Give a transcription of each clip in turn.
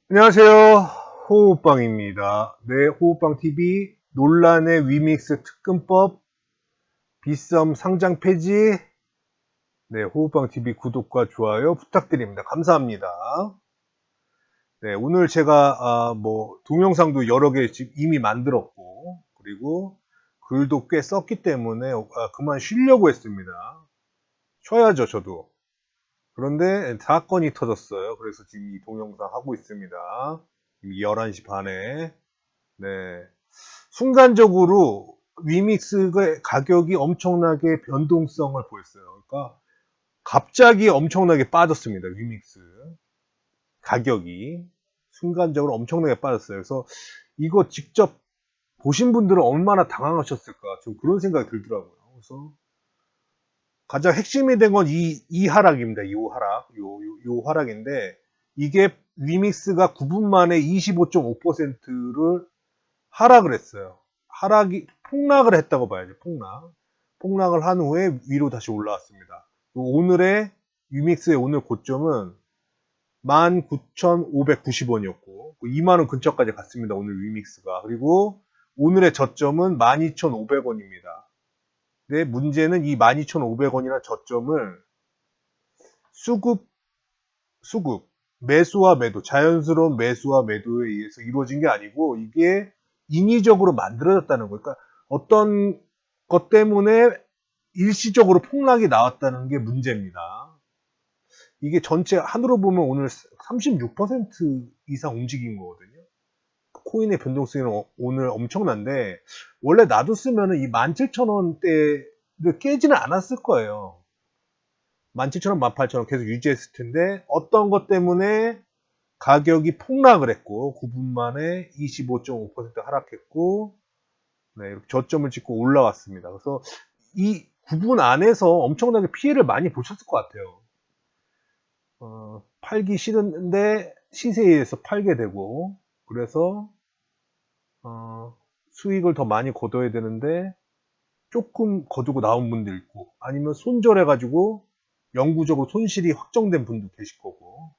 안녕하세요. 호우빵입니다. 네, 호우빵TV 논란의 위믹스 특근법 비썸 상장 폐지. 네, 호우빵TV 구독과 좋아요 부탁드립니다. 감사합니다. 네, 오늘 제가 동영상도 여러 개 지금 이미 만들었고, 그리고 글도 꽤 썼기 때문에 그만 쉬려고 했습니다. 쉬어야죠, 저도. 그런데 사건이 터졌어요. 그래서 지금 이 동영상 하고 있습니다. 11시 반에. 네. 순간적으로 위믹스의 가격이 엄청나게 변동성을 보였어요. 그러니까 갑자기 엄청나게 빠졌습니다. 위믹스 가격이 순간적으로 엄청나게 빠졌어요. 그래서 이거 직접 보신 분들은 얼마나 당황하셨을까 좀 그런 생각이 들더라고요. 그래서 가장 핵심이 된 건 이 하락입니다. 이 하락, 요 하락인데 이게 위믹스가 9분 만에 25.5%를 하락을 했어요. 폭락을 했다고 봐야죠. 폭락을 한 후에 위로 다시 올라왔습니다. 오늘의 유믹스의 오늘 고점은 19,590원이었고 2만원 근처까지 갔습니다. 오늘 위믹스가. 그리고 오늘의 저점은 12,500원입니다. 근데 문제는 이 12,500원이라는 저점을 수급, 매수와 매도, 자연스러운 매수와 매도에 의해서 이루어진 게 아니고 이게 인위적으로 만들어졌다는 거예요. 그러니까 어떤 것 때문에 일시적으로 폭락이 나왔다는 게 문제입니다. 이게 전체 한으로 보면 오늘 36% 이상 움직인 거거든요. 코인의 변동성이 오늘 엄청난데 원래 놔뒀으면 이 17,000원대를 깨지는 않았을 거예요. 17,000원, 18,000원 계속 유지했을 텐데 어떤 것 때문에 가격이 폭락을 했고 9분 만에 25.5% 하락했고 네, 이렇게 저점을 찍고 올라왔습니다. 그래서 이 9분 안에서 엄청나게 피해를 많이 보셨을 것 같아요. 팔기 싫은데 시세에 의해서 팔게 되고 그래서 수익을 더 많이 거둬야 되는데 조금 거두고 나온 분도 있고 아니면 손절해가지고 영구적으로 손실이 확정된 분도 계실 거고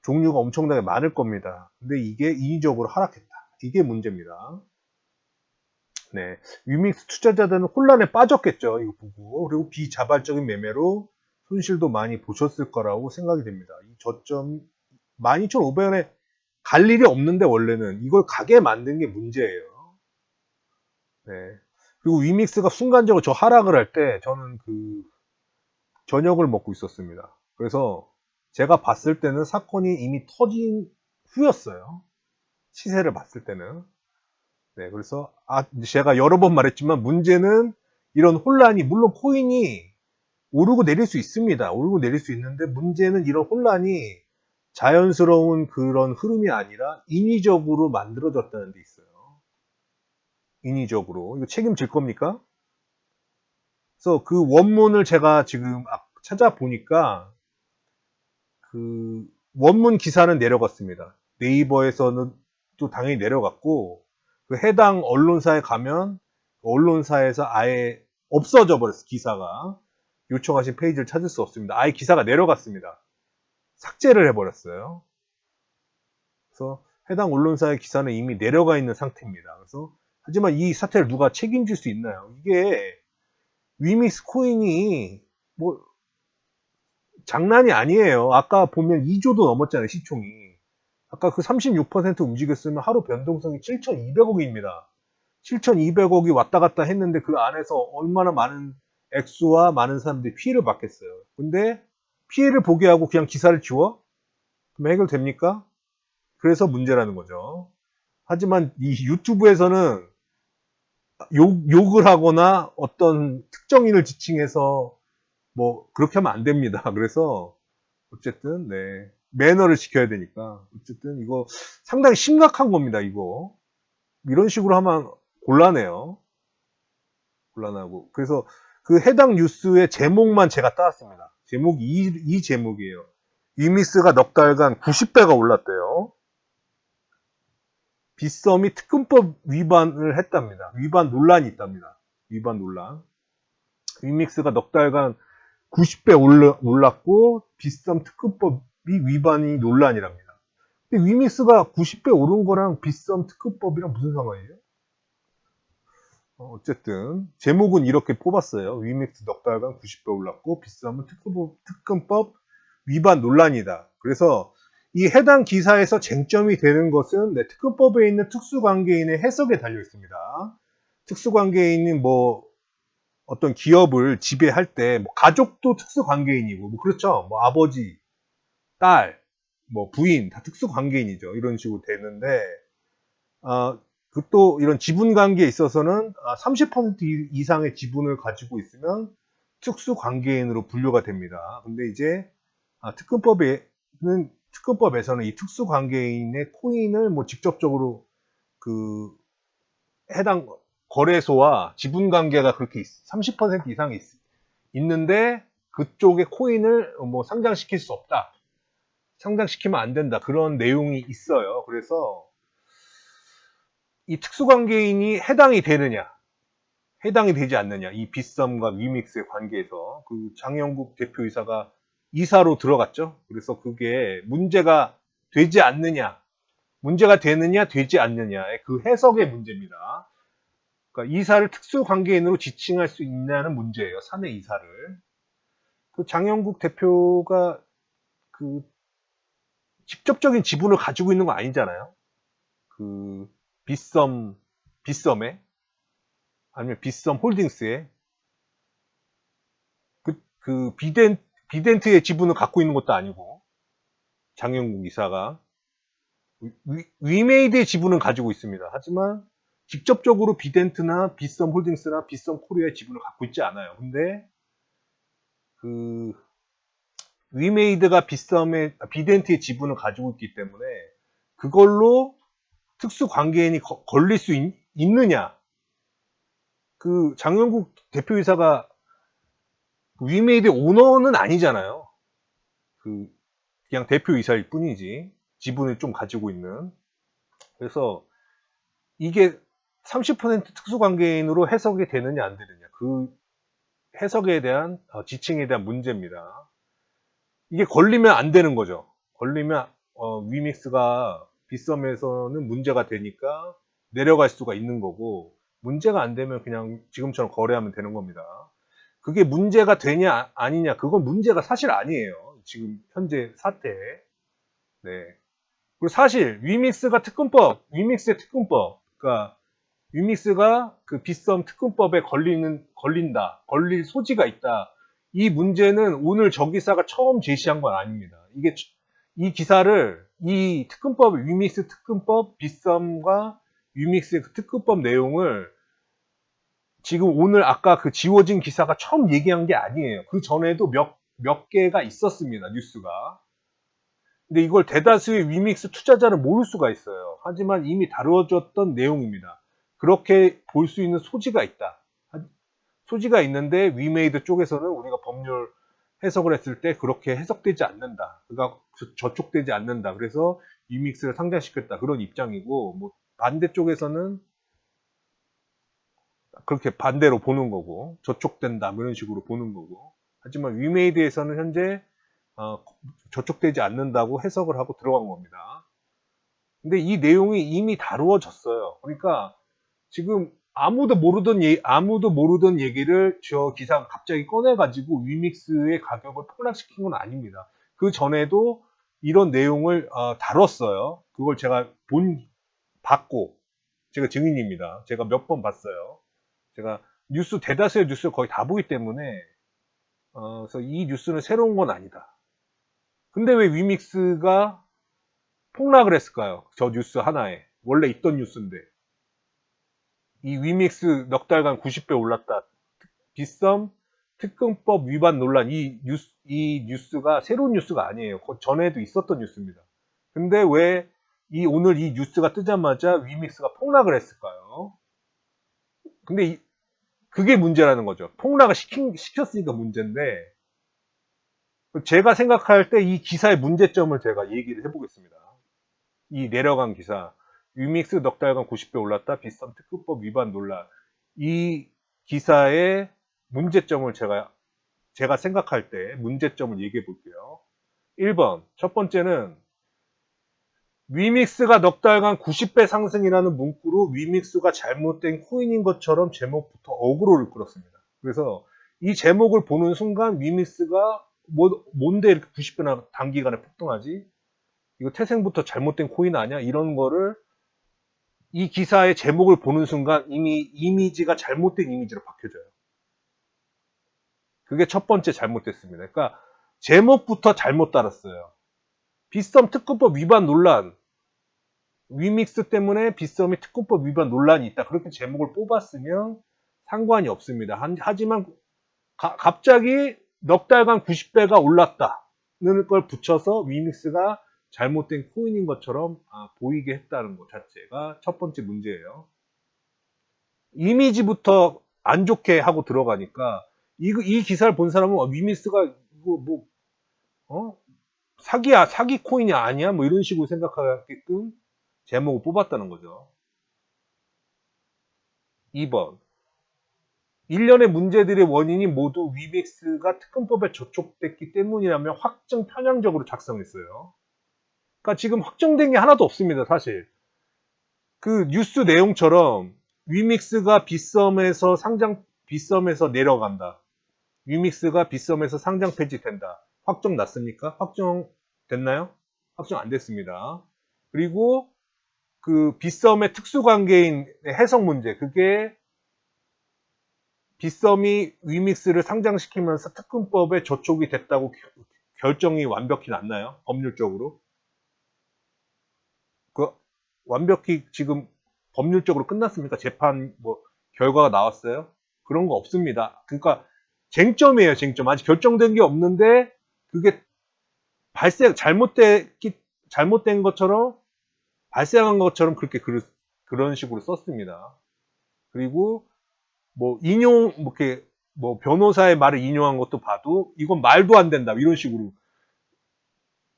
종류가 엄청나게 많을 겁니다. 근데 이게 인위적으로 하락했다. 이게 문제입니다. 네. 위믹스 투자자들은 혼란에 빠졌겠죠. 이거 보고. 그리고 비자발적인 매매로 손실도 많이 보셨을 거라고 생각이 됩니다. 이 저점 12,500원에 갈 일이 없는데 원래는 이걸 가게 만든 게 문제예요. 네. 그리고 위믹스가 순간적으로 저 하락을 할 때 저는 그 저녁을 먹고 있었습니다. 그래서 제가 봤을 때는 사건이 이미 터진 후였어요. 시세를 봤을 때는. 네, 그래서 제가 여러 번 말했지만 문제는 이런 혼란이 물론 코인이 오르고 내릴 수 있습니다. 오르고 내릴 수 있는데 문제는 이런 혼란이 자연스러운 그런 흐름이 아니라 인위적으로 만들어졌다는 데 있어요. 인위적으로. 이거 책임질 겁니까? 그래서 그 원문을 제가 지금 찾아보니까 그 원문 기사는 내려갔습니다. 네이버에서는 또 당연히 내려갔고 그 해당 언론사에 가면 언론사에서 아예 없어져 버렸어 기사가. 요청하신 페이지를 찾을 수 없습니다. 아예 기사가 내려갔습니다. 삭제를 해버렸어요. 그래서 해당 언론사의 기사는 이미 내려가 있는 상태입니다. 그래서 하지만 이 사태를 누가 책임질 수 있나요? 이게 위믹스 코인이 뭐 장난이 아니에요. 아까 보면 2조도 넘었잖아요, 시총이. 아까 그 36% 움직였으면 하루 변동성이 7,200억입니다. 7,200억이 왔다 갔다 했는데 그 안에서 얼마나 많은 액수와 많은 사람들이 피해를 받겠어요. 근데 피해를 보게 하고 그냥 기사를 지워? 그럼 해결됩니까? 그래서 문제라는 거죠. 하지만 이 유튜브에서는 욕을 하거나 어떤 특정인을 지칭해서 뭐 그렇게 하면 안 됩니다. 그래서 어쨌든 네 매너를 지켜야 되니까 어쨌든 이거 상당히 심각한 겁니다. 이거 이런 식으로 하면 곤란해요. 곤란하고 그래서 그 해당 뉴스의 제목만 제가 따왔습니다. 제목이 이 제목이에요. 위미스가 넉 달간 90배가 올랐대요. 빗썸이 특근법 위반을 했답니다. 위반 논란이 있답니다. 위반 논란. 위믹스가 넉 달간 90배 올랐고 빗썸 특근법이 위반이 논란이랍니다. 근데 위믹스가 90배 오른 거랑 빗썸 특급법이랑 무슨 상관이에요? 어쨌든 제목은 이렇게 뽑았어요. 위믹스 넉 달간 90배 올랐고 빗썸은 특근법 위반 논란이다. 그래서 이 해당 기사에서 쟁점이 되는 것은 특근법에 있는 특수관계인의 해석에 달려 있습니다. 특수관계인이 뭐 어떤 기업을 지배할 때 뭐 가족도 특수관계인이고 뭐 그렇죠. 뭐 아버지, 딸, 뭐 부인 다 특수관계인이죠. 이런 식으로 되는데 그 또 이런 지분 관계에 있어서는 30% 이상의 지분을 가지고 있으면 특수관계인으로 분류가 됩니다. 근데 이제 특근법에서는 이 특수관계인의 코인을 뭐 직접적으로 그 해당 거래소와 지분 관계가 그렇게 30% 이상이 있는데 그쪽에 코인을 뭐 상장시킬 수 없다. 상장시키면 안 된다. 그런 내용이 있어요. 그래서 이 특수관계인이 해당이 되느냐, 해당이 되지 않느냐, 이 빗썸과 위믹스의 관계에서 그 장영국 대표이사가 이사로 들어갔죠. 그래서 그게 문제가 되지 않느냐, 문제가 되느냐, 되지 않느냐의 그 해석의 문제입니다. 그러니까 이사를 특수관계인으로 지칭할 수 있냐는 문제예요. 사내 이사를. 그 장영국 대표가 그 직접적인 지분을 가지고 있는 거 아니잖아요. 그 빗썸에 아니면 빗썸 홀딩스에 그 비덴트의 지분을 갖고 있는 것도 아니고 장영국 이사가 위메이드의 지분은 가지고 있습니다. 하지만 직접적으로 비덴트나 빗썸 홀딩스나 빗썸 코리아의 지분을 갖고 있지 않아요. 근데 그 위메이드가 비덴트의 지분을 가지고 있기 때문에 그걸로 특수 관계인이 걸릴 수 있느냐? 그 장영국 대표이사가 위메이드의 오너는 아니잖아요. 그 그냥 대표이사일 뿐이지 지분을 좀 가지고 있는. 그래서 이게 30% 특수관계인으로 해석이 되느냐 안 되느냐 그 해석에 대한 지칭에 대한 문제입니다. 이게 걸리면 안 되는 거죠. 걸리면 위믹스가 빗썸에서는 문제가 되니까 내려갈 수가 있는 거고 문제가 안 되면 그냥 지금처럼 거래하면 되는 겁니다. 그게 문제가 되냐 아니냐 그건 문제가 사실 아니에요. 지금 현재 사태에. 네. 그리고 사실 위믹스의 특근법, 그러니까 위믹스가 그 빗썸 특근법에 걸릴 소지가 있다. 이 문제는 오늘 저 기사가 처음 제시한 건 아닙니다. 이 기사를, 이 특근법, 위믹스 특근법, 빗썸과 위믹스의 그 특근법 내용을 지금 오늘 아까 그 지워진 기사가 처음 얘기한 게 아니에요. 그 전에도 몇 개가 있었습니다, 뉴스가. 근데 이걸 대다수의 위믹스 투자자는 모를 수가 있어요. 하지만 이미 다루어졌던 내용입니다. 그렇게 볼 수 있는 소지가 있다. 소지가 있는데 위메이드 쪽에서는 우리가 법률 해석을 했을 때 그렇게 해석되지 않는다. 그러니까 저촉되지 않는다. 그래서 위믹스를 상장시켰다. 그런 입장이고 뭐 반대쪽에서는 그렇게 반대로 보는 거고 저촉된다. 뭐 이런 식으로 보는 거고. 하지만 위메이드에서는 현재 저촉되지 않는다고 해석을 하고 들어간 겁니다. 근데 이 내용이 이미 다루어졌어요. 그러니까 지금 아무도 모르던 얘기를 저 기사가 갑자기 꺼내가지고 위믹스의 가격을 폭락시킨 건 아닙니다. 그 전에도 이런 내용을 다뤘어요. 그걸 제가 봤고 제가 증인입니다. 제가 몇 번 봤어요. 제가 대다수의 뉴스를 거의 다 보기 때문에 그래서 이 뉴스는 새로운 건 아니다. 근데 왜 위믹스가 폭락을 했을까요? 저 뉴스 하나에. 원래 있던 뉴스인데. 이 위믹스 넉 달간 90배 올랐다. 빗썸 특근법 위반 논란. 이 뉴스가 새로운 뉴스가 아니에요. 그 전에도 있었던 뉴스입니다. 근데 왜 오늘 이 뉴스가 뜨자마자 위믹스가 폭락을 했을까요? 근데 그게 문제라는 거죠. 폭락을 시켰으니까 문제인데, 제가 생각할 때 이 기사의 문제점을 제가 얘기를 해보겠습니다. 이 내려간 기사, 위믹스 넉 달간 90배 올랐다, 빗썸 특급법 위반 논란. 이 기사의 문제점을 제가 생각할 때 문제점을 얘기해 볼게요. 1번, 첫 번째는 위믹스가 넉 달간 90배 상승이라는 문구로 위믹스가 잘못된 코인인 것처럼 제목부터 어그로를 끌었습니다. 그래서 이 제목을 보는 순간 위믹스가 뭔데 이렇게 90배나 단기간에 폭등하지? 이거 태생부터 잘못된 코인 아니야? 이런 거를 이 기사의 제목을 보는 순간 이미 이미지가 잘못된 이미지로 바뀌어져요. 그게 첫 번째 잘못됐습니다. 그러니까 제목부터 잘못 달았어요. 빗썸 특허법 위반 논란, 위믹스 때문에 빗썸이 특허법 위반 논란이 있다. 그렇게 제목을 뽑았으면 상관이 없습니다. 하지만 갑자기 넉 달간 90배가 올랐다는 걸 붙여서 위믹스가 잘못된 코인인 것처럼 보이게 했다는 것 자체가 첫 번째 문제예요. 이미지부터 안 좋게 하고 들어가니까 이 기사를 본 사람은 위믹스가 이거 뭐 사기야, 사기 코인이 아니야? 뭐 이런 식으로 생각하게끔 제목을 뽑았다는 거죠. 2번. 일련의 문제들의 원인이 모두 위믹스가 특검법에 저촉됐기 때문이라며 확정 편향적으로 작성했어요. 그러니까 지금 확정된 게 하나도 없습니다, 사실. 그 뉴스 내용처럼 위믹스가 빗썸에서 내려간다. 위믹스가 빗썸에서 상장 폐지된다. 확정 났습니까? 확정됐나요? 확정 안 됐습니다. 그리고 그 빗썸의 특수관계인 해석 문제, 그게 빗썸이 위믹스를 상장시키면서 특검법에 저촉이 됐다고 결정이 완벽히 났나요? 법률적으로? 그 완벽히 지금 법률적으로 끝났습니까? 재판 뭐 결과가 나왔어요? 그런 거 없습니다. 그러니까 쟁점이에요, 쟁점. 아직 결정된 게 없는데 그게 잘못된 것처럼 발생한 것처럼 그런 식으로 썼습니다. 그리고 뭐 이렇게 뭐 변호사의 말을 인용한 것도 봐도 이건 말도 안 된다 이런 식으로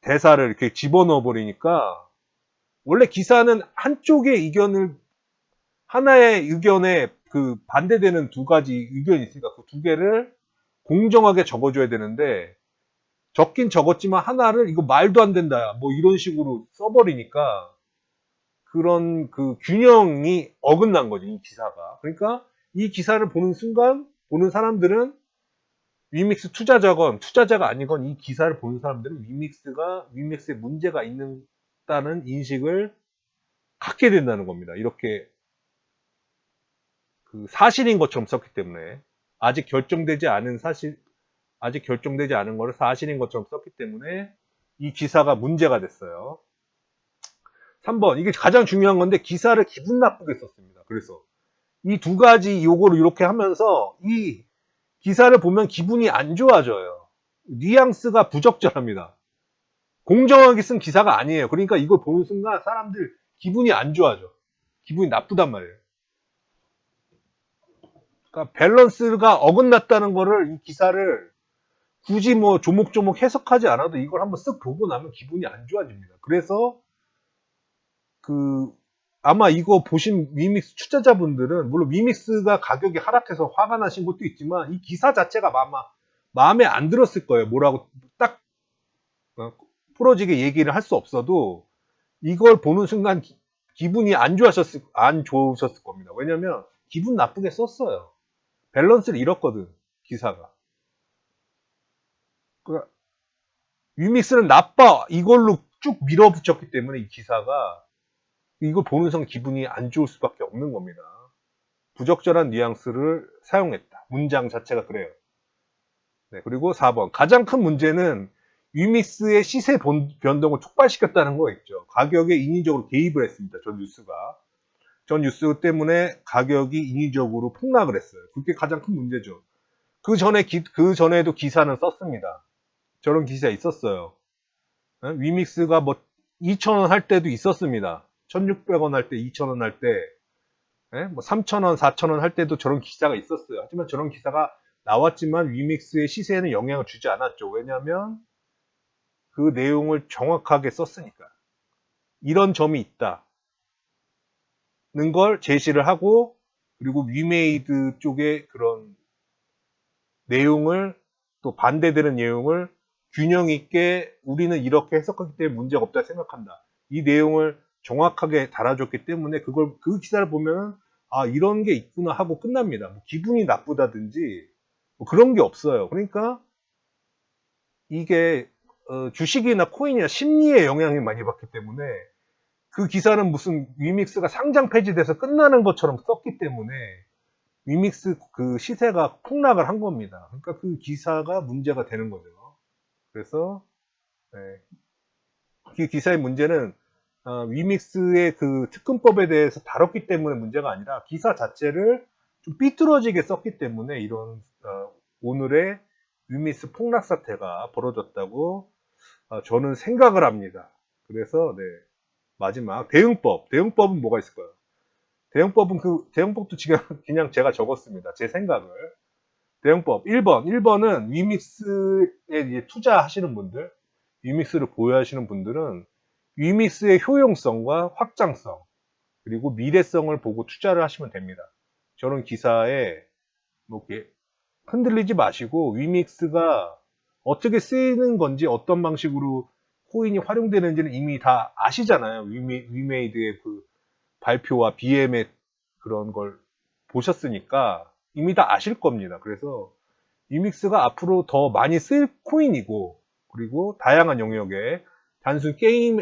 대사를 이렇게 집어넣어 버리니까 원래 기사는 하나의 의견에 그 반대되는 두 가지 의견이 있으니까 그 두 개를 공정하게 적어줘야 되는데 적긴 적었지만 하나를 이거 말도 안 된다 뭐 이런 식으로 써버리니까 그런 그 균형이 어긋난 거죠, 이 기사가. 그러니까 이 기사를 보는 순간 보는 사람들은 위믹스 투자자가 아니건 이 기사를 보는 사람들은 위믹스에 문제가 있다는 인식을 갖게 된다는 겁니다. 이렇게 그 사실인 것처럼 썼기 때문에 아직 결정되지 않은 거를 사실인 것처럼 썼기 때문에 이 기사가 문제가 됐어요. 3번 이게 가장 중요한 건데 기사를 기분 나쁘게 썼습니다. 그래서 이 두 가지 요거를 이렇게 하면서 이 기사를 보면 기분이 안 좋아져요. 뉘앙스가 부적절합니다. 공정하게 쓴 기사가 아니에요. 그러니까 이걸 보는 순간 사람들 기분이 안 좋아져. 기분이 나쁘단 말이에요. 그러니까 밸런스가 어긋났다는 거를 이 기사를 굳이 뭐 조목조목 해석하지 않아도 이걸 한번 쓱 보고 나면 기분이 안 좋아집니다. 그래서 그 아마 이거 보신 위믹스 투자자분들은 물론 위믹스가 가격이 하락해서 화가 나신 것도 있지만 이 기사 자체가 아마 마음에 안 들었을 거예요. 뭐라고 딱 풀어지게 얘기를 할 수 없어도 이걸 보는 순간 기분이 안 좋으셨을 겁니다. 왜냐면 기분 나쁘게 썼어요. 밸런스를 잃었거든, 기사가. 그러니까 위믹스는 나빠 이걸로 쭉 밀어붙였기 때문에 이 기사가 이걸 보는 순간 기분이 안 좋을 수밖에 없는 겁니다. 부적절한 뉘앙스를 사용했다. 문장 자체가 그래요. 네, 그리고 4번. 가장 큰 문제는 위믹스의 시세 변동을 촉발시켰다는 거 있죠. 가격에 인위적으로 개입을 했습니다. 전 뉴스가. 전 뉴스 때문에 가격이 인위적으로 폭락을 했어요. 그게 가장 큰 문제죠. 그 전에도 기사는 썼습니다. 저런 기사 있었어요. 위믹스가 뭐 2,000원 할 때도 있었습니다. 1,600원 할 때, 2,000원 할 때, 뭐 3,000원, 4,000원 할 때도 저런 기사가 있었어요. 하지만 저런 기사가 나왔지만 위믹스의 시세에는 영향을 주지 않았죠. 왜냐하면 그 내용을 정확하게 썼으니까. 이런 점이 있다는 걸 제시를 하고 그리고 위메이드 쪽의 그런 내용을 또 반대되는 내용을 균형 있게 우리는 이렇게 해석하기 때문에 문제가 없다 생각한다. 이 내용을 정확하게 달아줬기 때문에 그 기사를 보면 아, 이런 게 있구나 하고 끝납니다. 뭐 기분이 나쁘다든지 뭐 그런 게 없어요. 그러니까 이게 주식이나 코인이나 심리에 영향을 많이 받기 때문에 그 기사는 무슨 위믹스가 상장 폐지돼서 끝나는 것처럼 썼기 때문에 위믹스 그 시세가 폭락을 한 겁니다. 그러니까 그 기사가 문제가 되는 거죠. 그래서 네, 그 기사의 문제는 위믹스의 그 특근법에 대해서 다뤘기 때문에 문제가 아니라 기사 자체를 좀 삐뚤어지게 썼기 때문에 이런 오늘의 위믹스 폭락 사태가 벌어졌다고 저는 생각을 합니다. 그래서 네, 마지막 대응법. 대응법은 뭐가 있을까요? 대응법도 지금 그냥 제가 적었습니다. 제 생각을. 대응법 1번. 1번은 위믹스에 이제 투자하시는 분들, 위믹스를 보유하시는 분들은 위믹스의 효용성과 확장성, 그리고 미래성을 보고 투자를 하시면 됩니다. 저는 기사에 뭐 이렇게 흔들리지 마시고 위믹스가 어떻게 쓰이는 건지 어떤 방식으로 코인이 활용되는지는 이미 다 아시잖아요. 위메이드의 그 발표와 BM의 그런 걸 보셨으니까 이미 다 아실 겁니다. 그래서 위믹스가 앞으로 더 많이 쓸 코인이고 그리고 다양한 영역에 단순 게임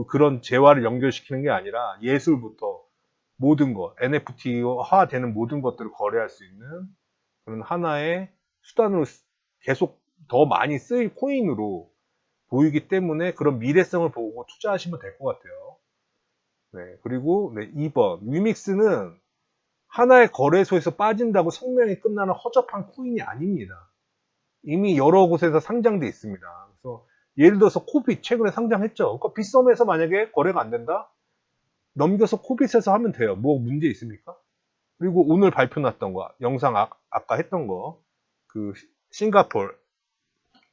그런 재화를 연결시키는 게 아니라 예술부터 모든 것, NFT화 되는 모든 것들을 거래할 수 있는 그런 하나의 수단으로 계속 더 많이 쓰일 코인으로 보이기 때문에 그런 미래성을 보고 투자하시면 될 것 같아요. 네, 그리고 네, 2번. 위믹스는 하나의 거래소에서 빠진다고 생명이 끝나는 허접한 코인이 아닙니다. 이미 여러 곳에서 상장돼 있습니다. 그래서 예를 들어서 코빗 최근에 상장했죠. 그러니까 빗썸에서 만약에 거래가 안 된다? 넘겨서 코빗에서 하면 돼요. 뭐 문제 있습니까? 그리고 오늘 발표 났던 거, 영상 아까 했던 거, 그 싱가폴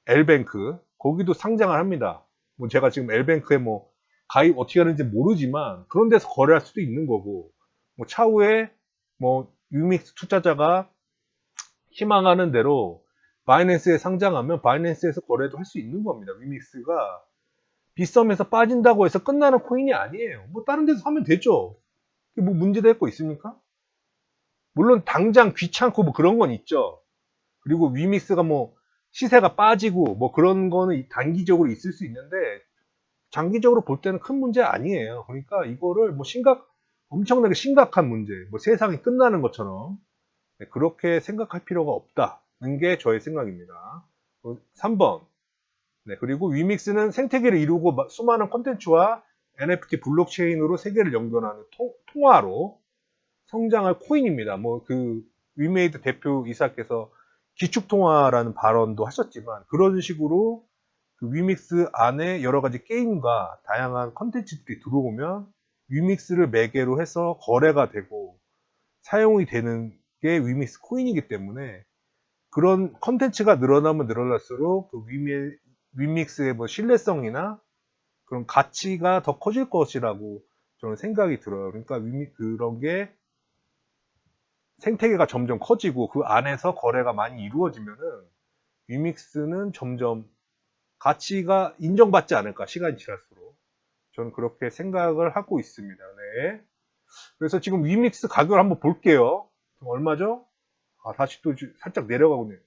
엘뱅크 거기도 상장을 합니다. 뭐 제가 지금 엘뱅크에 뭐 가입 어떻게 하는지 모르지만 그런 데서 거래할 수도 있는 거고 뭐 차후에 뭐 유믹스 투자자가 희망하는 대로 바이낸스에 상장하면 바이낸스에서 거래도 할 수 있는 겁니다. 위믹스가 빗썸에서 빠진다고 해서 끝나는 코인이 아니에요. 뭐 다른 데서 하면 되죠. 뭐 문제될 거 있습니까? 물론 당장 귀찮고 뭐 그런 건 있죠. 그리고 위믹스가 뭐 시세가 빠지고 뭐 그런 거는 단기적으로 있을 수 있는데 장기적으로 볼 때는 큰 문제 아니에요. 그러니까 이거를 뭐 엄청나게 심각한 문제, 뭐 세상이 끝나는 것처럼 네, 그렇게 생각할 필요가 없다는 게 저의 생각입니다. 3번. 네, 그리고 위믹스는 생태계를 이루고 수많은 콘텐츠와 NFT 블록체인으로 세계를 연결하는 통화로 성장할 코인입니다. 뭐 그 위메이드 대표 이사께서 기축통화라는 발언도 하셨지만 그런 식으로 그 위믹스 안에 여러 가지 게임과 다양한 컨텐츠들이 들어오면 위믹스를 매개로 해서 거래가 되고 사용이 되는 게 위믹스 코인이기 때문에 그런 컨텐츠가 늘어나면 늘어날수록 그 위믹스의 뭐 신뢰성이나 그런 가치가 더 커질 것이라고 저는 생각이 들어요. 그러니까 그런 게 생태계가 점점 커지고 그 안에서 거래가 많이 이루어지면은 위믹스는 점점 가치가 인정받지 않을까 시간이 지날수록 저는 그렇게 생각을 하고 있습니다. 네. 그래서 지금 위믹스 가격을 한번 볼게요. 지금 얼마죠? 아, 다시 또 살짝 내려가고 있네요.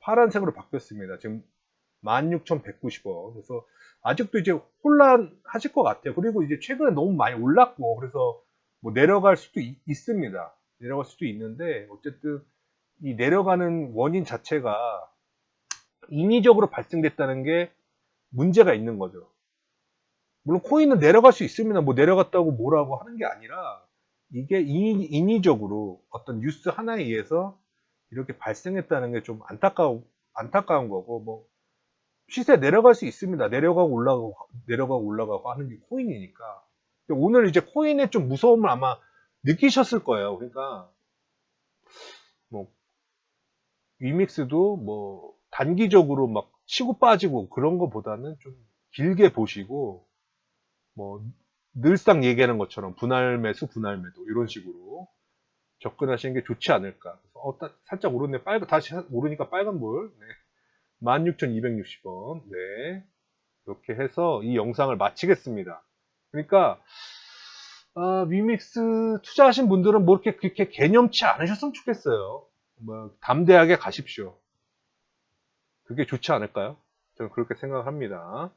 파란색으로 바뀌었습니다. 지금 16,190원. 그래서 아직도 이제 혼란하실 것 같아요. 그리고 이제 최근에 너무 많이 올랐고, 그래서 뭐 내려갈 수도 있습니다. 내려갈 수도 있는데, 어쨌든 이 내려가는 원인 자체가 인위적으로 발생됐다는 게 문제가 있는 거죠. 물론 코인은 내려갈 수 있습니다. 뭐 내려갔다고 뭐라고 하는 게 아니라 이게 인위적으로 어떤 뉴스 하나에 의해서 이렇게 발생했다는 게 좀 안타까운 거고, 뭐 시세 내려갈 수 있습니다. 내려가고 올라가고 하는 게 코인이니까. 오늘 이제 코인의 좀 무서움을 아마 느끼셨을 거예요. 그러니까 뭐 위믹스도 뭐 단기적으로 막 치고 빠지고 그런 거보다는 좀 길게 보시고 뭐 늘상 얘기하는 것처럼 분할 매수, 분할 매도 이런 식으로 접근하시는 게 좋지 않을까. 살짝 오르네. 다시 오르니까 빨간불. 네. 16,260원. 네. 이렇게 해서 이 영상을 마치겠습니다. 그러니까 위믹스 투자하신 분들은 뭐 이렇게 그렇게 개념치 않으셨으면 좋겠어요. 뭐 담대하게 가십시오. 그게 좋지 않을까요? 저는 그렇게 생각합니다.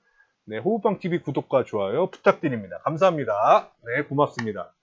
네, 호흡방TV 구독과 좋아요 부탁드립니다. 감사합니다. 네, 고맙습니다.